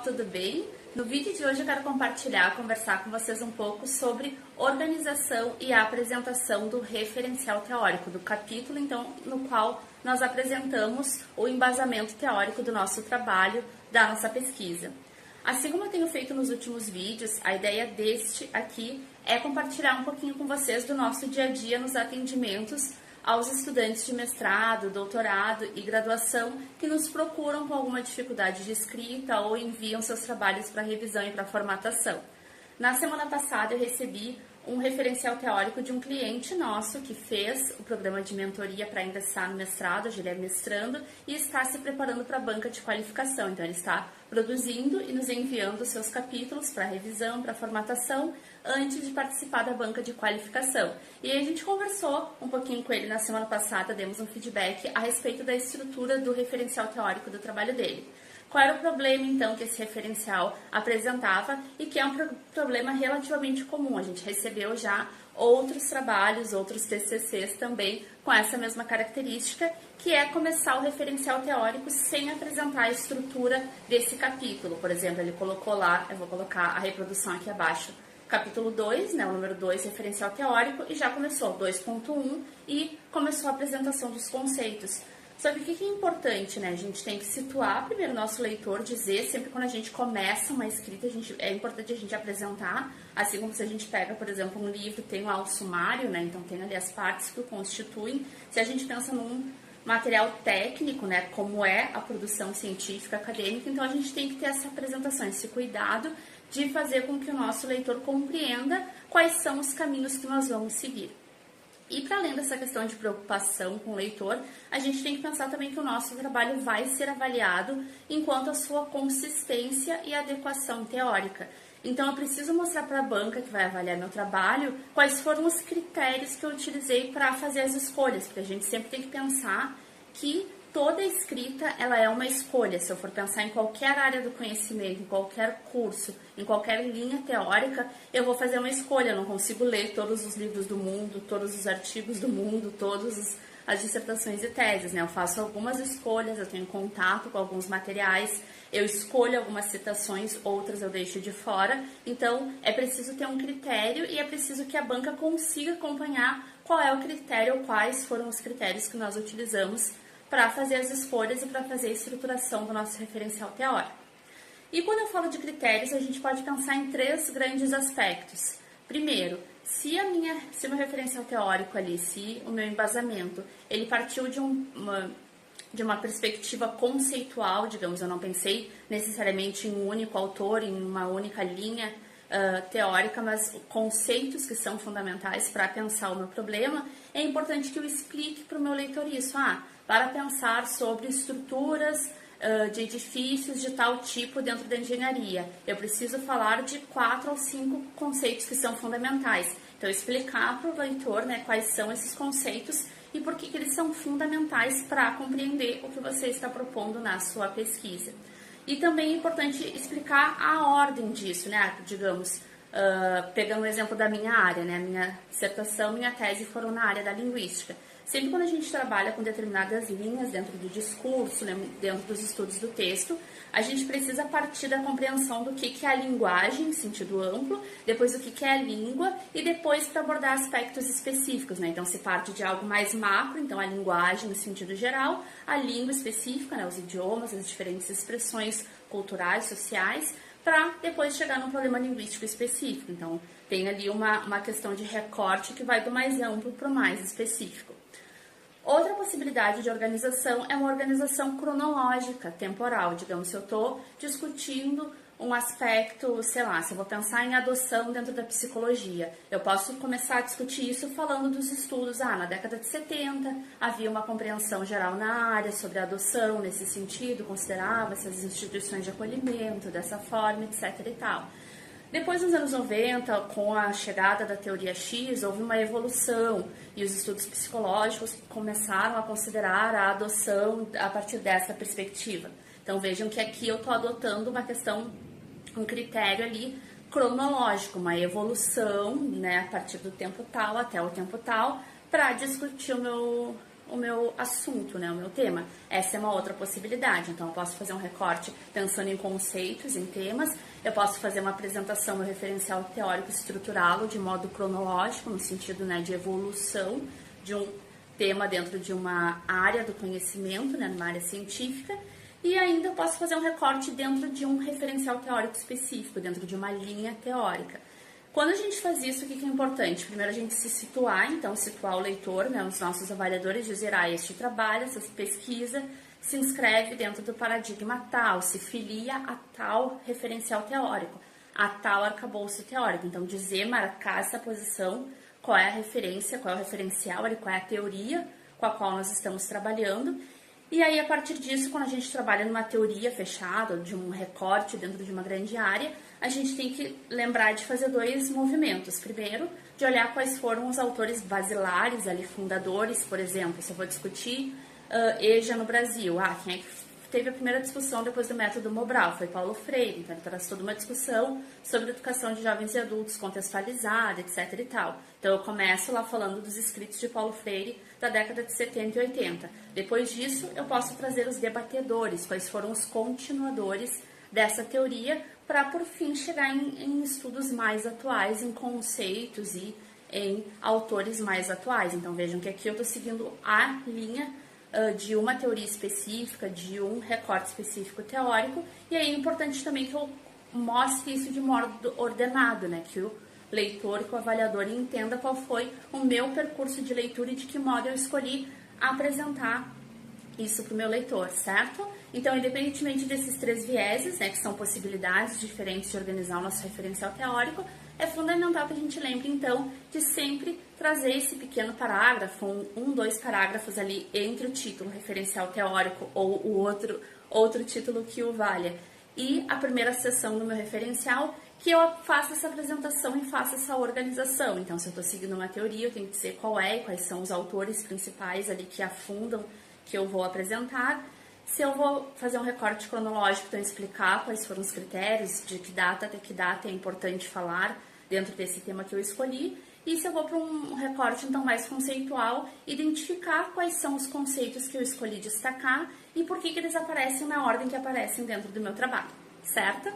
tudo bem? No vídeo de hoje eu quero conversar com vocês um pouco sobre organização e a apresentação do referencial teórico, do capítulo então no qual nós apresentamos o embasamento teórico do nosso trabalho, da nossa pesquisa. Assim como eu tenho feito nos últimos vídeos, a ideia deste aqui é compartilhar um pouquinho com vocês do nosso dia a dia nos atendimentos aos estudantes de mestrado, doutorado e graduação que nos procuram com alguma dificuldade de escrita ou enviam seus trabalhos para revisão e para formatação. Na semana passada eu recebi um referencial teórico de um cliente nosso que fez o programa de mentoria para ingressar no mestrado, hoje ele é mestrando, e está se preparando para a banca de qualificação. Então ele está produzindo e nos enviando seus capítulos para revisão, para formatação, antes de participar da banca de qualificação. E aí a gente conversou um pouquinho com ele na semana passada, demos um feedback a respeito da estrutura do referencial teórico do trabalho dele. Qual era o problema, então, que esse referencial apresentava e que é um problema relativamente comum. A gente recebeu já outros trabalhos, outros TCCs também com essa mesma característica, que é começar o referencial teórico sem apresentar a estrutura desse capítulo. Por exemplo, ele colocou lá, eu vou colocar a reprodução aqui abaixo, capítulo 2, né, o número 2, referencial teórico, e já começou 2.1 e começou a apresentação dos conceitos. Só que o que é importante, né? A gente tem que situar primeiro o nosso leitor, dizer, sempre quando a gente começa uma escrita, é importante a gente apresentar, assim como se a gente pega, por exemplo, um livro, tem lá o sumário, né? Então tem ali as partes que o constituem. Se a gente pensa num material técnico, né? Como é a produção científica, acadêmica, então a gente tem que ter essa apresentação, esse cuidado de fazer com que o nosso leitor compreenda quais são os caminhos que nós vamos seguir. E para além dessa questão de preocupação com o leitor, a gente tem que pensar também que o nosso trabalho vai ser avaliado enquanto a sua consistência e adequação teórica. Então eu preciso mostrar para a banca que vai avaliar meu trabalho quais foram os critérios que eu utilizei para fazer as escolhas, porque a gente sempre tem que pensar que toda escrita ela é uma escolha. Se eu for pensar em qualquer área do conhecimento, em qualquer curso, em qualquer linha teórica, eu vou fazer uma escolha. Eu não consigo ler todos os livros do mundo, todos os artigos do mundo, todas as dissertações e teses, né? Eu faço algumas escolhas, eu tenho contato com alguns materiais, eu escolho algumas citações, outras eu deixo de fora. Então, é preciso ter um critério e é preciso que a banca consiga acompanhar qual é o critério ou quais foram os critérios que nós utilizamos para fazer as escolhas e para fazer a estruturação do nosso referencial teórico. E quando eu falo de critérios, a gente pode pensar em três grandes aspectos. Primeiro, se o meu referencial teórico ali, se o meu embasamento, ele partiu de uma perspectiva conceitual, digamos, eu não pensei necessariamente em um único autor, em uma única linha teórica, mas conceitos que são fundamentais para pensar o meu problema, é importante que eu explique para o meu leitor isso. Para pensar sobre estruturas de edifícios de tal tipo dentro da engenharia, eu preciso falar de 4 ou 5 conceitos que são fundamentais. Então, explicar para o leitor, né, quais são esses conceitos e por que eles são fundamentais para compreender o que você está propondo na sua pesquisa. E também é importante explicar a ordem disso, né? Digamos, pegando o exemplo da minha área, né? Minha dissertação, minha tese foram na área da linguística. Sempre quando a gente trabalha com determinadas linhas dentro do discurso, né, dentro dos estudos do texto, a gente precisa partir da compreensão do que é a linguagem em sentido amplo, depois do que é a língua e depois para abordar aspectos específicos, né? Então se parte de algo mais macro, então a linguagem no sentido geral, a língua específica, né, os idiomas, as diferentes expressões culturais, sociais, para depois chegar num problema linguístico específico. Então tem ali uma questão de recorte que vai do mais amplo para o mais específico. Outra possibilidade de organização é uma organização cronológica, temporal. Digamos, se eu estou discutindo um aspecto, sei lá, se eu vou pensar em adoção dentro da psicologia, eu posso começar a discutir isso falando dos estudos. Na década de 70 havia uma compreensão geral na área sobre a adoção nesse sentido, considerava essas instituições de acolhimento dessa forma, etc. e tal. Depois, nos anos 90, com a chegada da teoria X, houve uma evolução e os estudos psicológicos começaram a considerar a adoção a partir dessa perspectiva. Então, vejam que aqui eu estou adotando uma questão, um critério ali cronológico, uma evolução, né, a partir do tempo tal até o tempo tal, para discutir o o meu assunto, né, o meu tema. Essa é uma outra possibilidade. Então, eu posso fazer um recorte pensando em conceitos, em temas. Eu posso fazer uma apresentação no referencial teórico, estruturá-lo de modo cronológico, no sentido, né, de evolução de um tema dentro de uma área do conhecimento, né, numa área científica. E ainda eu posso fazer um recorte dentro de um referencial teórico específico, dentro de uma linha teórica. Quando a gente faz isso, o que é importante? Primeiro a gente se situar, então situar o leitor, né, os nossos avaliadores, dizer, este trabalho, essa pesquisa se inscreve dentro do paradigma tal, se filia a tal referencial teórico, a tal arcabouço teórico. Então dizer, marcar essa posição, qual é a referência, qual é o referencial, qual é a teoria com a qual nós estamos trabalhando. E aí, a partir disso, quando a gente trabalha numa teoria fechada, de um recorte dentro de uma grande área, a gente tem que lembrar de fazer dois movimentos. Primeiro, de olhar quais foram os autores basilares, ali, fundadores, por exemplo, se eu vou discutir EJA no Brasil, quem é que teve a primeira discussão depois do método Mobral? Foi Paulo Freire, então ele traz toda uma discussão sobre educação de jovens e adultos, contextualizada, etc e tal. Então eu começo lá falando dos escritos de Paulo Freire da década de 70 e 80. Depois disso, eu posso trazer os debatedores, quais foram os continuadores dessa teoria, para por fim chegar em estudos mais atuais, em conceitos e em autores mais atuais. Então vejam que aqui eu estou seguindo a linha de uma teoria específica, de um recorte específico teórico, e aí é importante também que eu mostre isso de modo ordenado, né? Que o leitor, que o avaliador entenda qual foi o meu percurso de leitura e de que modo eu escolhi apresentar isso para o meu leitor, certo? Então, independentemente desses três vieses, né, que são possibilidades diferentes de organizar o nosso referencial teórico, é fundamental que a gente lembre, então, de sempre trazer esse pequeno parágrafo, dois parágrafos ali entre o título referencial teórico ou o outro título que o valha e a primeira seção do meu referencial, que eu faça essa apresentação e faça essa organização. Então, se eu estou seguindo uma teoria, eu tenho que dizer qual é e quais são os autores principais ali que afundam que eu vou apresentar. Se eu vou fazer um recorte cronológico, então explicar quais foram os critérios, de que data até que data é importante falar dentro desse tema que eu escolhi. E se eu vou para um recorte então mais conceitual, identificar quais são os conceitos que eu escolhi destacar e por que eles aparecem na ordem que aparecem dentro do meu trabalho, certo?